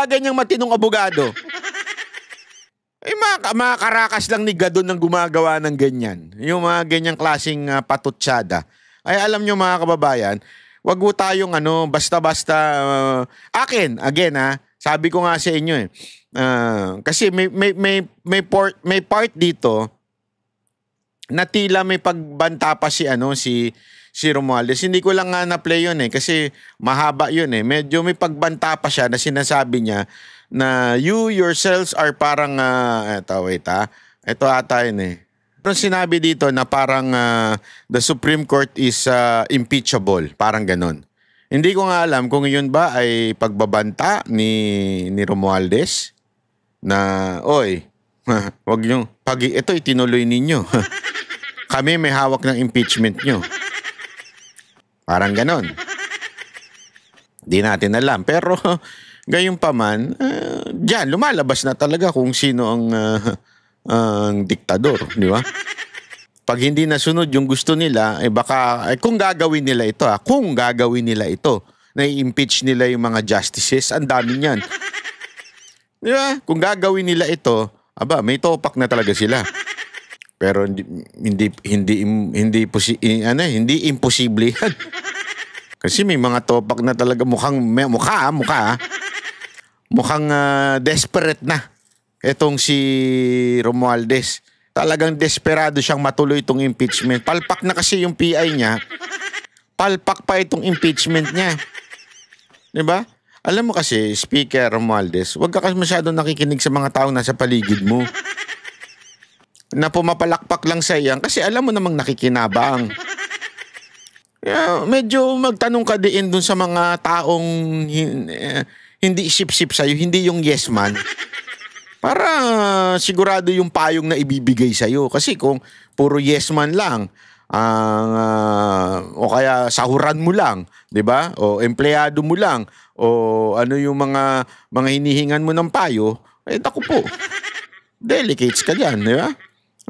ganyang matinong abogado? Eh, mga karakas lang ni Gadon ang gumagawa ng ganyan. Yung mga ganyang klaseng patutsada. Ay, alam nyo mga kababayan, wag ho tayong basta-basta. Akin, again sabi ko nga sa inyo kasi may part dito na tila may pagbanta pa si Romualdez. Hindi ko lang nga na-play yun kasi mahaba yun Medyo may pagbanta pa siya na sinasabi niya na you yourselves are parang, ito ata yun Pero sinabi dito na parang the Supreme Court is impeachable, parang ganon. Hindi ko nga alam kung yun ba ay pagbabanta ni Romualdez na, oy, wag nyo, ito itinuloy ninyo. Kami may hawak ng impeachment nyo. Parang ganon. Di natin alam. Pero gayon pa man, diyan lumalabas na talaga kung sino ang diktador, di ba? Pag hindi nasunod yung gusto nila, baka kung gagawin nila ito, na i-impeach nila yung mga justices, ang dami niyan. Di ba? Kung gagawin nila ito, may topak na talaga sila. Pero hindi imposible yan. Kasi may mga topak na talaga mukhang desperate na itong si Romualdez. Talagang desperado siyang matuloy itong impeachment. Palpak na kasi yung PI niya. Palpak pa itong impeachment niya. Diba? Alam mo kasi, Speaker Romualdez, huwag ka kasi masyadong nakikinig sa mga taong nasa paligid mo. Na pumapalakpak lang sa iyan kasi alam mo namang nakikinabang. Medyo magtanong ka din dun sa mga taong hindi isip-sip sa'yo, hindi yung yes man. Para sigurado yung payong na ibibigay sa'yo. Kasi kung puro yes man lang, o kaya sahuran mo lang, di ba? O empleyado mo lang, o ano yung mga hinihingan mo ng payo, naku po, delicates ka dyan, di ba?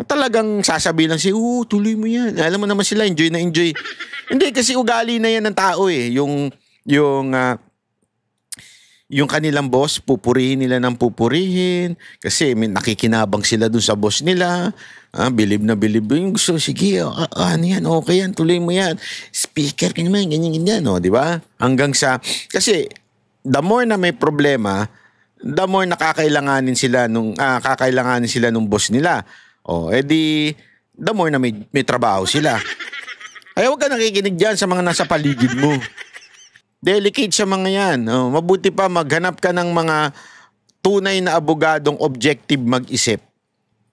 Talagang sasabihin lang siya, tuloy mo yan. Alam mo naman sila, enjoy na enjoy. Hindi, kasi ugali na yan ng tao yung kanilang boss, pupurihin nila ng pupurihin kasi nakikinabang sila dun sa boss nila. Bilib na bilib yung gusto. Sige, ano yan, okay yan, tuloy mo yan. Speaker ka naman, ganyan, di ba? Hanggang kasi the more na may problema, the more nakakailanganin sila nung boss nila. The more na may trabaho sila. Kaya huwag ka nakikinig dyan sa mga nasa paligid mo. Delicate sa mga yan. Mabuti pa maghanap ka ng mga tunay na abogadong objective mag-isip.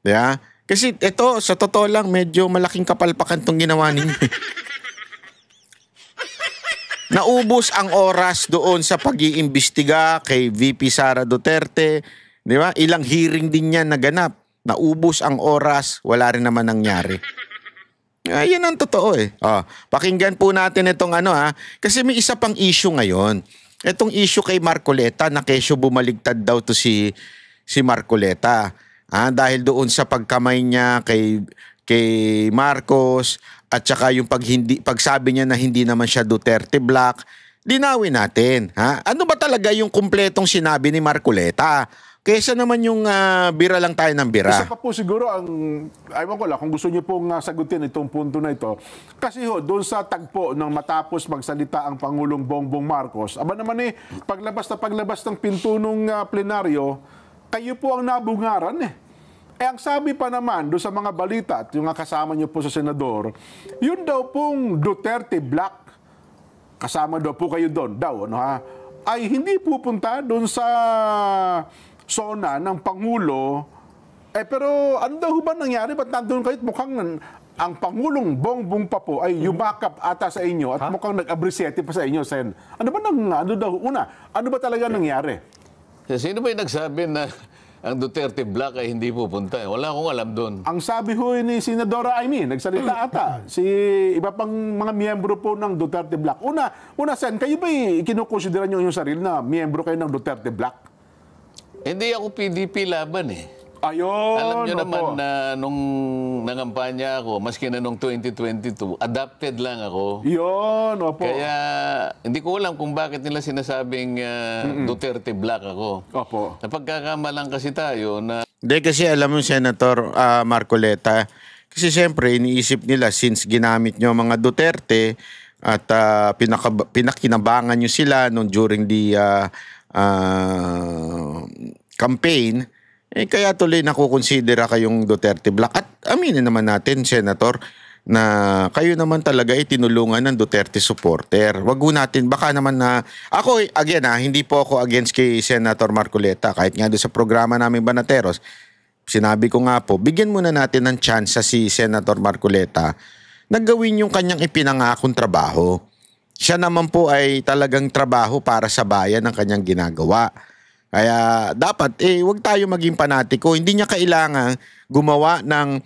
Yeah? Kasi ito, sa totoo lang, medyo malaking kapalpakan itong ginawa ninyo. Naubos ang oras doon sa pag-iimbestiga kay VP Sara Duterte. Di ba? Ilang hearing din yan naganap. Naubos ang oras, wala rin naman nangyari. Yan ang totoo pakinggan po natin itong kasi may isa pang issue ngayon. Itong issue kay Marcoleta na kesyo bumaligtad daw to si Marcoleta. Dahil doon sa pagkamay niya kay Marcos at saka yung pagsabi niya na hindi naman siya Duterte Black. Linawin natin. Ano ba talaga yung kumpletong sinabi ni Marcoleta? Kesa naman yung bira lang tayo ng bira. Isa pa po siguro ayaw ko lang kung gusto niyo pong sagutin itong punto na ito. Kasi doon sa tagpo ng matapos magsalita ang Pangulong Bongbong Marcos, naman paglabas ng pinto ng plenaryo, kayo po ang nabungaran ang sabi pa naman doon sa mga balita at yung kasama niyo po sa senador, yun daw pong Duterte Black, kasama daw po kayo doon, ay hindi pupunta doon sa sona ng Pangulo. Pero ano daw ba nangyari? Ba't nandun kayo? Mukhang ang Pangulong Bongbong pa po ay yumakap ata sa inyo at mukhang nag-abrisyete pa sa inyo, Sen. Ano ba talaga nangyari? Sino ba yung nagsabi na ang Duterte Black ay hindi pupunta? Wala akong alam doon. Ang sabi ni Senadora Amy, nagsalita ata, iba pang mga miyembro po ng Duterte Black. Una, Sen, kayo ba kinukonsidera nyo yung sarili na miyembro kayo ng Duterte Black? Hindi ako PDP laban Ayun, Alam nyo naman opo. na nung nangampanya ako, maski na nung 2022, adapted lang ako. Yun, opo. Kaya hindi ko alam kung bakit nila sinasabing Duterte Black ako. Opo. Napagkakamalang kasi tayo na Hindi kasi alam mo, Senator Marcoleta, kasi siyempre iniisip nila since ginamit nyo mga Duterte at pinakinabangan nyo sila nung during the campaign, kaya tuloy nakukonsidera kayong Duterte Black. At aminin naman natin, Senator, na kayo naman talaga tinulungan ng Duterte supporter. Wag ho natin, baka naman na, ako again hindi po ako against kay Senator Marcoleta. Kahit nga doon sa programa namin Banateros, sinabi ko nga po, bigyan muna natin ng chance sa si Senator Marcoleta na gawin yung kanyang ipinangakong trabaho. Siya naman po ay talagang trabaho para sa bayan ang kanyang ginagawa. Kaya dapat wag tayo maging panatiko. Hindi niya kailangan gumawa ng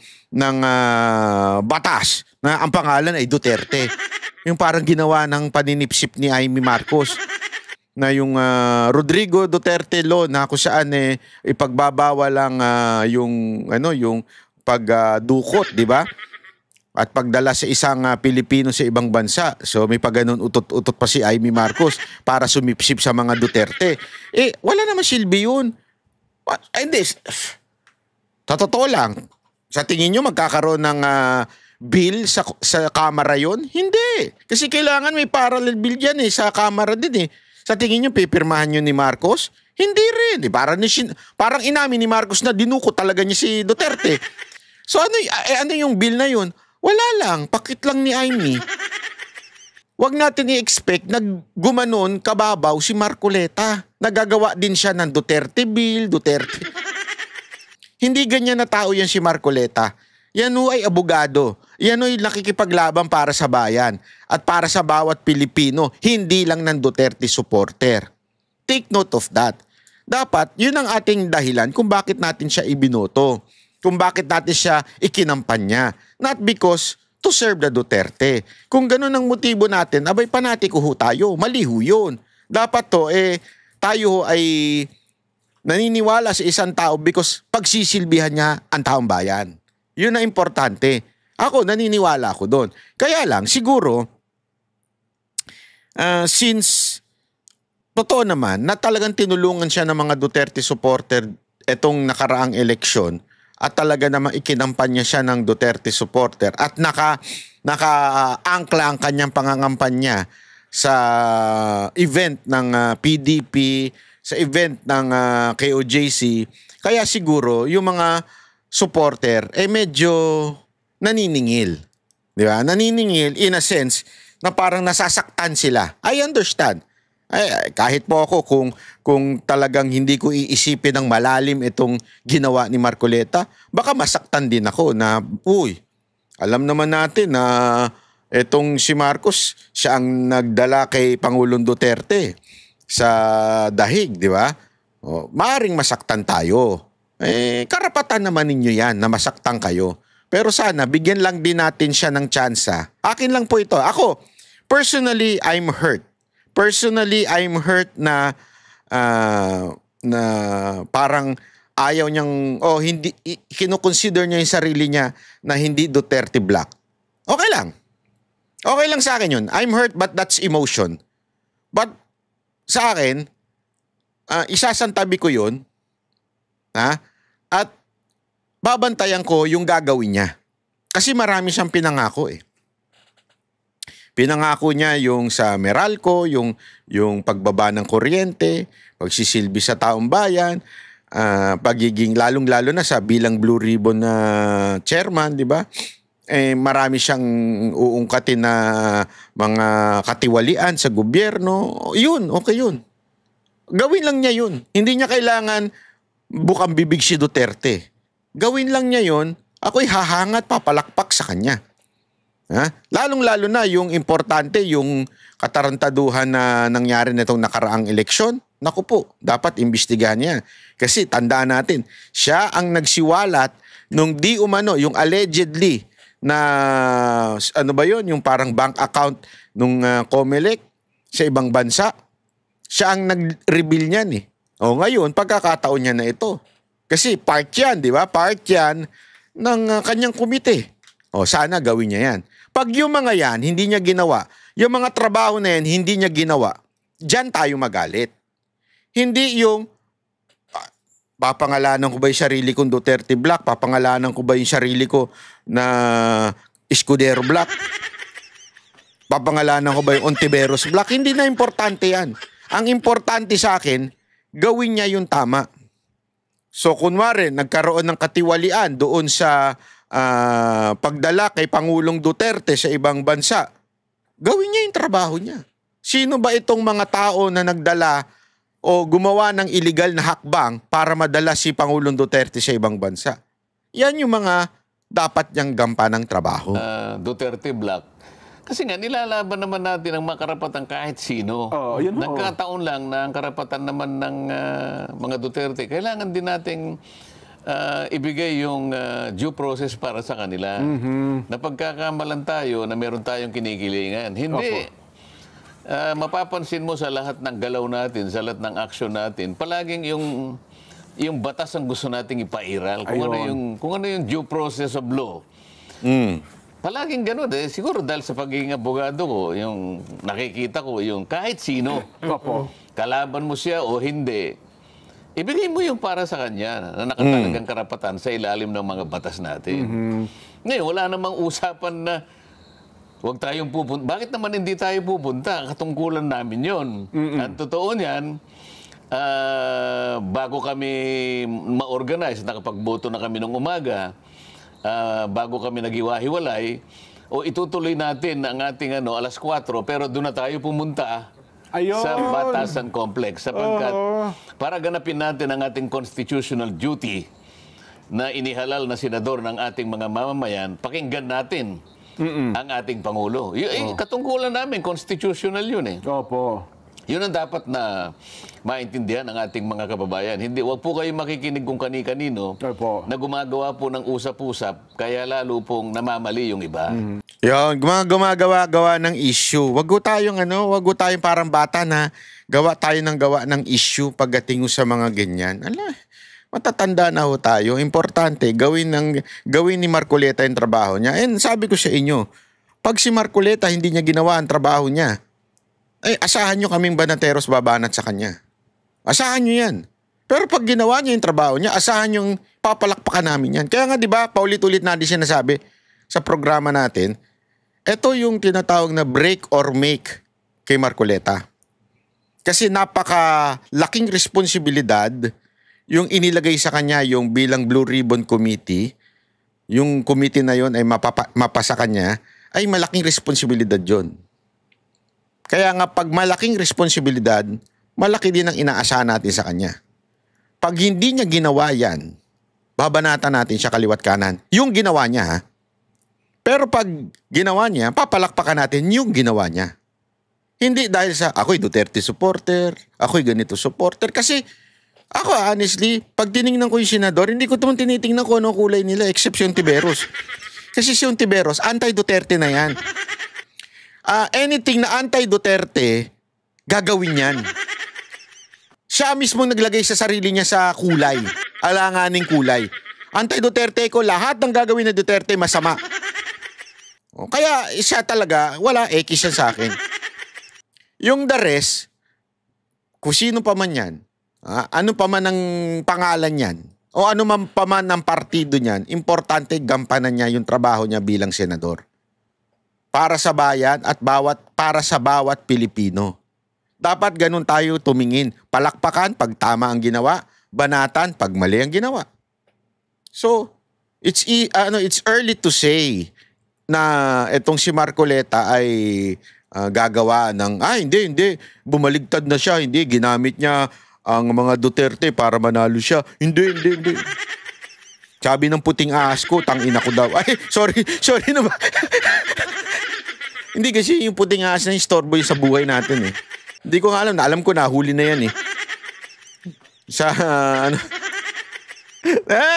batas na ang pangalan ay Duterte. Yung parang ginawa ng paninipsip ni Amy Marcos na yung Rodrigo Duterte law na kung saan ipagbabawal lang yung pagdukot, di ba? At pagdala sa isang Pilipino sa ibang bansa. So may pagganon utot-utot pa si Amy Marcos para sumipsip sa mga Duterte. Wala naman silbi yun. Hindi. Sa totoo lang, sa tingin nyo magkakaroon ng bill sa Kamara yun? Hindi. Kasi kailangan may parallel bill yan sa Kamara din . Sa tingin nyo, pipirmahan nyo ni Marcos? Hindi rin. Parang inamin ni Marcos na dinukot talaga niya si Duterte. So ano yung bill na yun? Wala lang, pakit lang ni Amy. Huwag natin i-expect na gumanon kababaw si Marcoleta. Nagagawa din siya ng Duterte bill, Duterte. Hindi ganyan na tao yan si Marcoleta. Yan ay abogado. Yan ay nakikipaglaban para sa bayan at para sa bawat Pilipino, hindi lang ng Duterte supporter. Take note of that. Dapat, yun ang ating dahilan kung bakit natin siya ibinoto. Kung bakit natin siya ikinampanya. Not because to serve the Duterte. Kung ganun ang motibo natin, abay panatiko ho tayo. Mali ho yun. Dapat tayo ay naniniwala sa isang tao because pagsisilbihan niya ang taong bayan. Yun ang importante. Ako, naniniwala ako doon. Kaya lang, siguro, since totoo naman na talagang tinulungan siya ng mga Duterte supporter etong nakaraang eleksyon, at talaga namang ikinampanya siya ng Duterte supporter at naka-angkla ang kanyang pangangampanya sa event ng PDP, sa event ng KOJC. Kaya siguro yung mga supporter medyo naniningil. Di ba? Naniningil in a sense na parang nasasaktan sila. I understand. Kahit po ako kung talagang hindi ko iisipin ng malalim itong ginawa ni Marcoleta, baka masaktan din ako na, alam naman natin na itong si Marcos, siya ang nagdala kay Pangulong Duterte sa dahig, di ba? Maaring masaktan tayo. Karapatan naman ninyo yan na masaktan kayo. Pero sana, bigyan lang din natin siya ng tsansa. Akin lang po ito. Ako, personally, I'm hurt. Personally, I'm hurt na parang ayaw niyang, hindi, kinukonsider niya yung sarili niya na hindi Duterte Black. Okay lang. Okay lang sa akin yun. I'm hurt but that's emotion. But sa akin, isasantabi ko yun, at babantayan ko yung gagawin niya. Kasi marami siyang pinangako . Pinangako niya yung sa Meralco, yung pagbaba ng kuryente, pagsisilbi sa taong bayan, pagiging lalong-lalo na sa bilang Blue Ribbon na chairman, di ba? Marami siyang uungkatin na mga katiwalian sa gobyerno. Yun, okay yun. Gawin lang niya yun. Hindi niya kailangan bukang bibig si Duterte. Gawin lang niya yun, ako'y hahangat, papalakpak sa kanya. Lalong-lalo na yung importante, yung katarantaduhan na nangyari nitong nakaraang eleksyon. Naku po, dapat imbestigahan niya. Kasi tandaan natin, siya ang nagsiwalat nung di umano, yung allegedly na, yung parang bank account nung Comelec sa ibang bansa. Siya ang nag-reveal niyan . Ngayon, pagkakataon niya na ito. Kasi part yan, di ba? Part yan ng kanyang komite. O sana gawin niya yan. Pag yung mga yan, hindi niya ginawa, yung mga trabaho na yan, hindi niya ginawa, dyan tayo magalit. Hindi yung, papangalanan ko ba yung sarili kong Duterte Black? Papangalanan ko ba yung sarili ko na Escudero Black? Papangalanan ko ba yung Ontiveros Black? Hindi na importante yan. Ang importante sa akin, gawin niya yung tama. So kunwari, nagkaroon ng katiwalian doon sa pagdala kay Pangulong Duterte sa ibang bansa, gawin niya yung trabaho niya. Sino ba itong mga tao na nagdala o gumawa ng illegal na hakbang para madala si Pangulong Duterte sa ibang bansa? Yan yung mga dapat niyang gampanang trabaho. Duterte Black. Kasi nga, nilalaban naman natin ang mga karapatan kahit sino. Yun, Nagkataon lang na ang karapatan naman ng mga Duterte, kailangan din nating ibigay yung due process para sa kanila. Na pagkakamalan tayo na meron tayong kinikilingan. Hindi. Mapapansin mo sa lahat ng galaw natin, sa lahat ng action natin, palaging yung batas ang gusto nating ipairal. Kung ano yung due process of law. Palaging gano'n eh. Siguro dahil sa pagiging abogado ko, yung nakikita ko, yung kahit sino, kalaban mo siya o hindi, ibigay mo yung para sa kanya na nakatalagang karapatan sa ilalim ng mga batas natin. Ngayon, wala namang usapan na huwag tayong pupunta. Bakit naman hindi tayo pupunta? Katungkulan namin yon. Ang totoo niyan, bago kami ma-organize, nakapagboto na kami ng umaga, bago kami nag-iwahiwalay, o itutuloy natin ang ating alas 4, pero doon na tayo pumunta sa Batasan Complex. Sapagkat para ganapin natin ang ating constitutional duty na inihalal na senador ng ating mga mamamayan, pakinggan natin ang ating Pangulo. Katungkulan namin, constitutional yun eh. Opo. Yun ang dapat na maintindihan ng ating mga kababayan. Hindi, wag po kayo makikinig kung kani-kanino na gumagawa po ng usap-usap, kaya lalo pong namamali yung iba. Yung gumagawa ng issue. Wag ko tayong parang bata na gawa ng issue pagdating sa mga ganyan. Matatanda na ho tayo. Importante, gawin ni Marcoleta yung trabaho niya. And sabi ko sa inyo, pag si Marcoleta hindi niya ginawa ang trabaho niya, asahan nyo kaming banateros babanat sa kanya. Asahan nyo yan. Pero pag ginawa niya yung trabaho niya, asahan yung papalakpakan namin yan. Kaya nga, di ba, paulit-ulit natin sinasabi sa programa natin, ito yung tinatawag na break or make kay Marcoleta. Kasi napakalaking responsibilidad yung inilagay sa kanya yung bilang Blue Ribbon Committee, yung committee na yon ay mapasa kanya, ay malaking responsibilidad yon. Kaya nga pag malaking responsibilidad, malaki din ang inaasahan natin sa kanya. Pag hindi niya ginawa yan, babanatan natin siya kaliwat kanan. Yung ginawa niya ha. Pero pag ginawa niya, papalakpakan natin yung ginawa niya. Hindi dahil sa ako'y Duterte supporter, ako'y ganito supporter. Kasi ako honestly, pag tinignan ko yung senador, hindi ko naman tinitingnan ko ano kulay nila except si Ontiveros. Kasi si Ontiveros, anti-Duterte na yan. Anything na anti-Duterte, gagawin yan. Siya mismo naglagay sa sarili niya sa kulay. Alanganing kulay. Anti-Duterte ko, lahat ng gagawin na Duterte masama. Kaya siya talaga, wala ekis yan sa akin. Yung the rest, kung sino pa man yan, ano pa man ang pangalan yan, o ano man pa man ang partido niyan, importante gampanan niya yung trabaho niya bilang senador. Para sa bayan at para sa bawat Pilipino. Dapat ganun tayo tumingin. Palakpakan pag tama ang ginawa, banatan pag mali ang ginawa. So, it's early to say na itong si Marcoleta ay gagawa ng, hindi, bumaligtad na siya, hindi, ginamit niya ang mga Duterte para manalo siya. Hindi. Sabi ng puting ahas ko, tangina ko daw. Sorry naman. Hindi kasi yung puting ahas na yung storbo sa buhay natin eh. Hindi ko nga alam ko nahuli na yan eh. Sa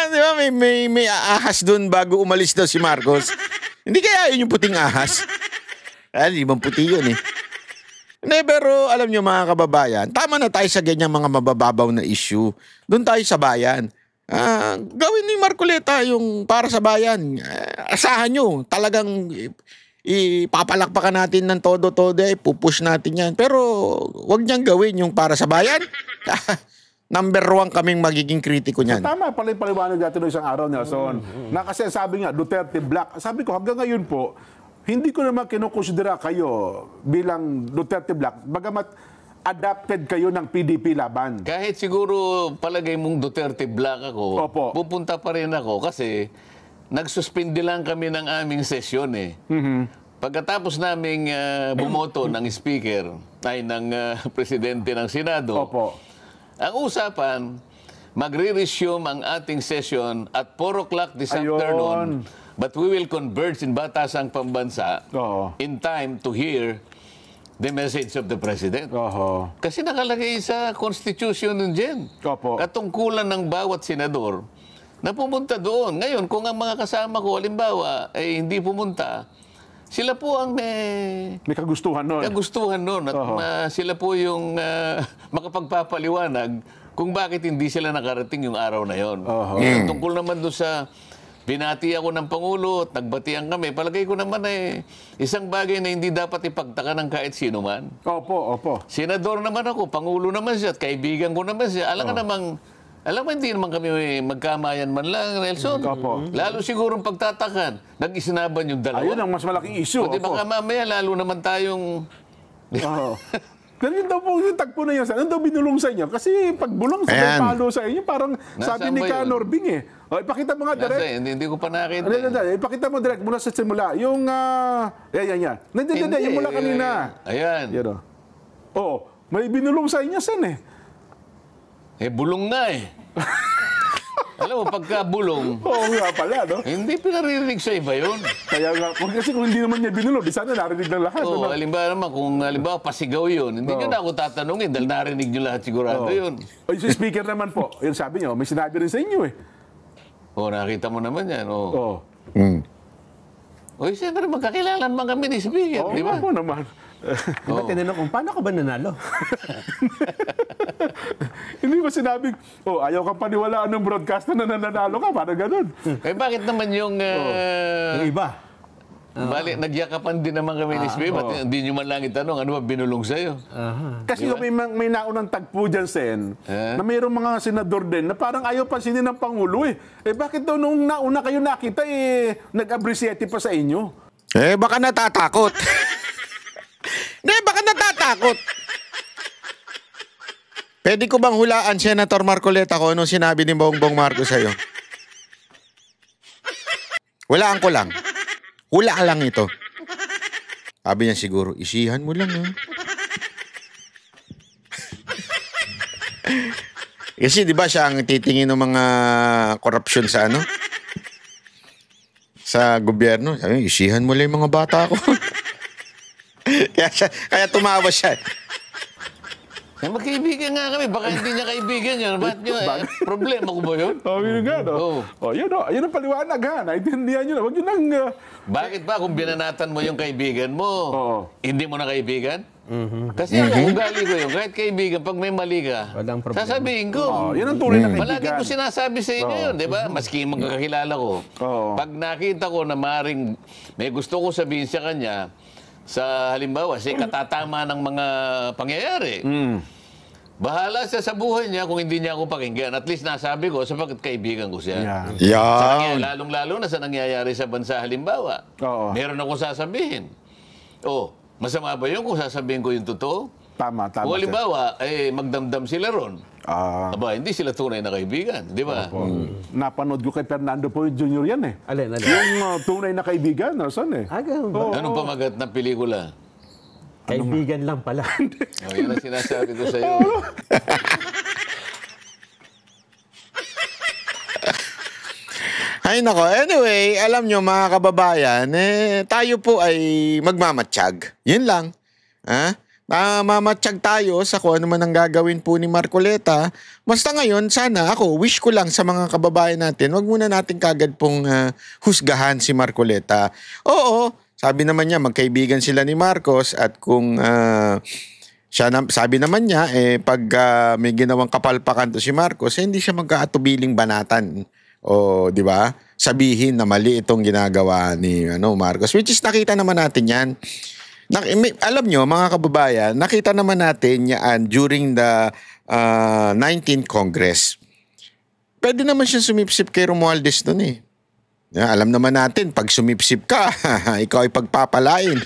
di ba may ahas doon bago umalis daw si Marcos. Hindi kaya yun yung puting ahas. Limang puti yun eh. Hindi, pero alam nyo mga kababayan, tama na tayo sa ganyang mga mabababaw na issue. Doon tayo sa bayan. Gawin ni Marcoleta yung para sa bayan. Asahan nyo, talagang ipapalakpakan natin ng todo-todo, pupush natin yan. Pero wag niyang gawin yung para sa bayan. Number 1 kaming magiging kritiko niyan. Tama pala yung paliwanag natin noong isang araw, Nelson. Na kasi sabi nga, Duterte Black. Sabi ko, hanggang ngayon po, hindi ko naman kinukonsidera kayo bilang Duterte Black, bagamat adapted kayo ng PDP laban. Kahit siguro palagay mong Duterte Black ako, Opo. pupunta pa rin ako kasi nagsuspindi lang kami ng aming sesyon eh. Pagkatapos naming bumoto ng speaker, ay ng presidente ng Senado, Opo. ang usapan, magre-resume ang ating session at 4 o'clock this Ayun. afternoon. But we will converge in Batasang Pambansa Oo. in time to hear the message of the President. Oho. Kasi nakalagay sa Constitution nun dyan. Opo. Katungkulan ng bawat senador na pumunta doon. Ngayon, kung ang mga kasama ko, halimbawa, ay hindi pumunta, sila po ang may May kagustuhan nun. kagustuhan noon at sila po yung makapagpapaliwanag kung bakit hindi sila nakarating yung araw na yon. Ngayon, tungkol naman doon sa binati ako ng Pangulo at nagbatian kami, palagay ko naman ay isang bagay na hindi dapat ipagtaka ng kahit sino man. Opo, opo. Senador naman ako, Pangulo naman siya at kaibigan ko naman siya. Alam mo, hindi naman kami magkamayan man lang, Nelson. Opo. Lalo sigurong pagtatakan, nag-isinaban yung dalawa. Ayun ang mas malaking issue. O, di baka mamaya, lalo naman tayong... Oo. Pero yun daw po yung tagpo na yun. Ano daw binulong sa inyo? Kasi pag bulong sa Ayan. palo sa inyo, parang sabi Nasaan ni ba yun? Kanor Bing eh. O, ipakita mo nga, Nasa, direct. hindi ko pa nakita. Ipakita mo direct mula sa simula. Yung, yan. Nandiyan, yung mula kanina. Ayan. Yan o. Oo. May binulong sa inyo, Sen eh. Bulong nga eh. Alam mo, pagka bulong, Oo nga pala, no? hindi pinaririnig sa iba yun. Kaya nga, kasi kung hindi naman niya binulong, di sana narinig ng lahat. Oo, ano? halimbawa naman, kung halimbawa pasigaw yun, hindi nyo na ako tatanungin dahil narinig nyo lahat sigurado yun. O yung speaker naman po, yun sabi niyo, may sinabi rin sa inyo eh. Oo, nakita mo naman yan. Oo. Oo. O, siyempre, magkakilala naman kami ni Speaker, Oo di nga ba? po naman. Diba tinanong kung paano ka ba nanalo? Hindi ba sinabing, ayaw kang paniwalaan ng broadcaster na nananalo ka, parang ganun. Eh, bakit naman yung... Yung iba. bali, nagyakapan din naman kami ni Speaker. Ba't hindi nyo man lang itanong, ano ba binulong sa'yo? Kasi may naunang tagpo dyan, Sen, na mayroong mga senador din na parang ayaw pansinin ng Pangulo eh. Eh bakit daw nung nauna kayo nakita nag-abrisiete pa sa inyo? Baka natatakot. Baka natatakot. Pwede ko bang hulaan, Senator Marcoleta, kung anong sinabi ni Bongbong Marcos sa'yo? Hulaan ko lang. Hulaan lang ito. Sabi niya siguro, isihan mo lang. Kasi di ba siya ang titingin ng mga korupsyon sa ano? Sa gobyerno. Sabi niya, isihan mo lang yung mga bata ko. kaya tumawa siya. Eh, magkaibigan nga kami. Baka hindi niya kaibigan yun. Ba't nyo? Problema ko ba yun? Yun nga, no? Yun ang paliwanag ha. Naintindihan nyo na. Huwag yun ang... Bakit ba kung binanatan mo yung kaibigan mo, hindi mo na kaibigan? Kasi ugali ko yun. Kahit kaibigan, pag may mali ka, Walang problema. sasabihin ko. Yun ang tunay na Palagi kaibigan. ko sinasabi sa inyo yun, di ba? Maski magkakilala ko. Pag nakita ko na maring may gusto ko sabihin sa kanya, sa halimbawa, sa katatama ng mga pangyayari, bahala siya sa buhay niya kung hindi niya ako pakinggan. At least nasabi ko, sapagkat kaibigan ko siya. Yan. Lalong-lalo na sa nangyayari sa bansa halimbawa. Meron akong sasabihin. Masama ba yun kung sasabihin ko yung totoo? Tama. Kung halimbawa, magdamdam sila ron. Aba, hindi sila tunay na kaibigan, di ba? Napanood ko kay Fernando Poe Jr. yan eh. Alin. Yung tunay na kaibigan, saan eh? Ganun ba? Anong pamagat ng pelikula? Kaibigan lang pala. Yan ang sinasabi ko sa iyo. Ay nako, anyway, alam nyo mga kababayan, tayo po ay magmamatsyag. Yun lang. Mamatsyag tayo sa kung ano man ang gagawin po ni Marcoleta. Basta ngayon, sana ako, wish ko lang sa mga kababayan natin, wag muna natin kagad pong husgahan si Marcoleta. Oo, sabi naman niya, magkaibigan sila ni Marcos at kung sabi naman niya, pag may ginawang kapalpakan to si Marcos, hindi siya magkaatubiling banatan. O, di ba? Sabihin na mali itong ginagawa ni Marcos. Which is, nakita naman natin yan. Alam nyo, mga kababayan, nakita naman natin yan during the 19th Congress. Pwede naman siya sumipsip kay Romualdez doon eh. Alam naman natin, pag sumipsip ka, ikaw ay pagpapalain.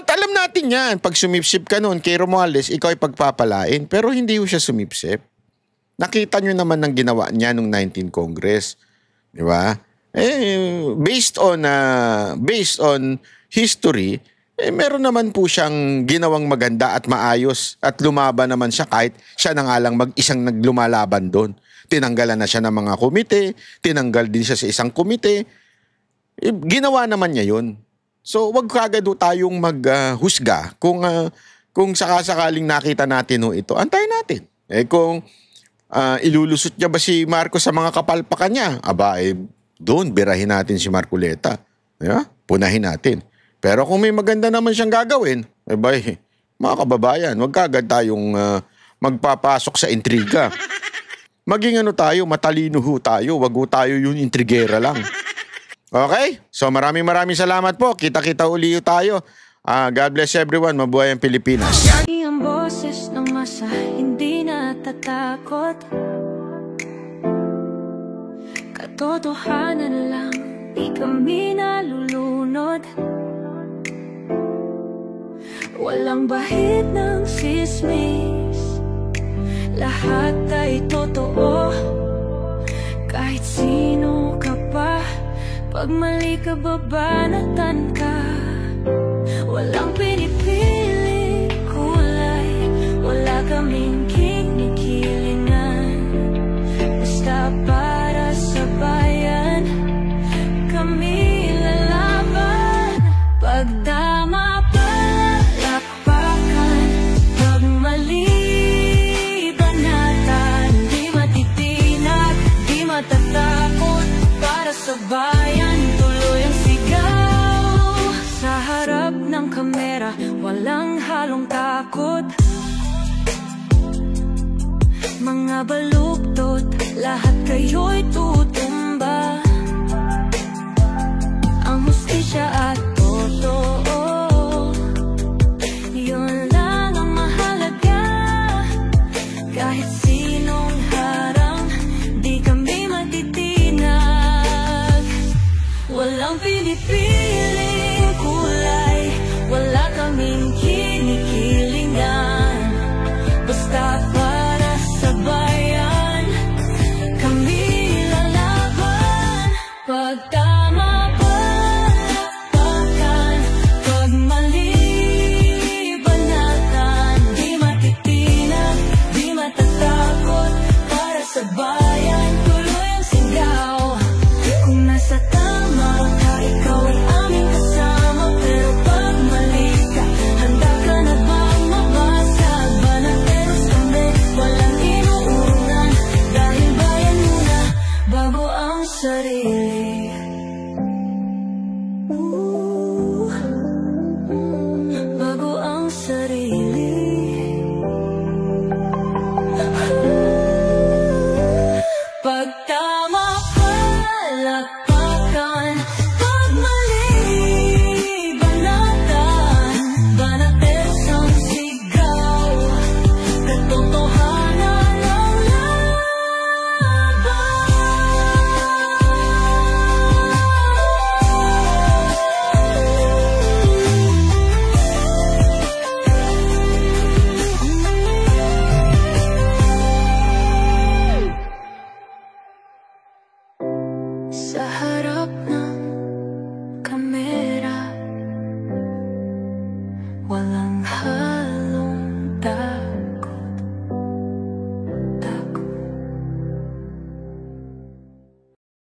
Alam natin yan. Pag sumipsip ka noon kay Romualdez, ikaw ay pagpapalain. Pero hindi ho siya sumipsip. Nakita nyo naman ng ginawa niya nung 19th Congress. Di ba? Based on history, meron naman po siyang ginawang maganda at maayos. At lumaban naman siya kahit siya na nga lang mag-isang naglumalaban doon. Tinanggalan na siya ng mga komite, tinanggal din siya sa isang komite. Ginawa naman niya yun. So, wag kagad tayong maghusga kung sakasakaling nakita natin ito. Antayin natin. Kung ilulusot niya ba si Marcos sa mga kapalpakan niya? Doon, birahin natin si Marcoleta. Yeah? Punahin natin. Pero kung may maganda naman siyang gagawin, mga kababayan, wag kagad tayong magpapasok sa intriga. Maging matalino tayo. Wag tayo yung intrigera lang. Okay? So maraming salamat po. Kita-kita uli tayo. God bless everyone. Mabuhay ang Pilipinas. Ang boses ng masa hindi natatakot. Katotohanan lang, di kami nalulunod. Walang bahid ng sismis, lahat ay totoo. Kahit sino ka pa, pag mali ka babanatan ka. Walang pinipili kulay, wala kaming kinikilingan. Basta para sa bayan, kami lalaban. Pag tama palakpakan, pag mali banatan. Di matitinag, di matatakot, para sa bayan tuloy ang sigaw. Sa harap ng kamera, walang halong takot. Mga baluktot, lahat kayo'y tutumba. Ang hustisya at totoo, yun lang ang mahalaga. Kahit sinong harang, di kami matitinag. Walang pinipiling kulay, wala kaming kinikilingan. Basta para sa bayan, kami lalaban. Pag tama palakpakan, pag mali banatan. Di matitinag, di matatakot, para sa bayan tuloy ang sigaw. Kung nasa tama ka, ikaw ay aming kasama. Pero pag mali ka, handa ka na bang mabasag? Banateros kami, walang inuunan. Dahil bayan muna, bago ang sarili. Bago ang sarili. Pag tama palakpakan, pag mali banatan. Banateros ang sigaw, katotohanan ang sa harap ng kamera, walang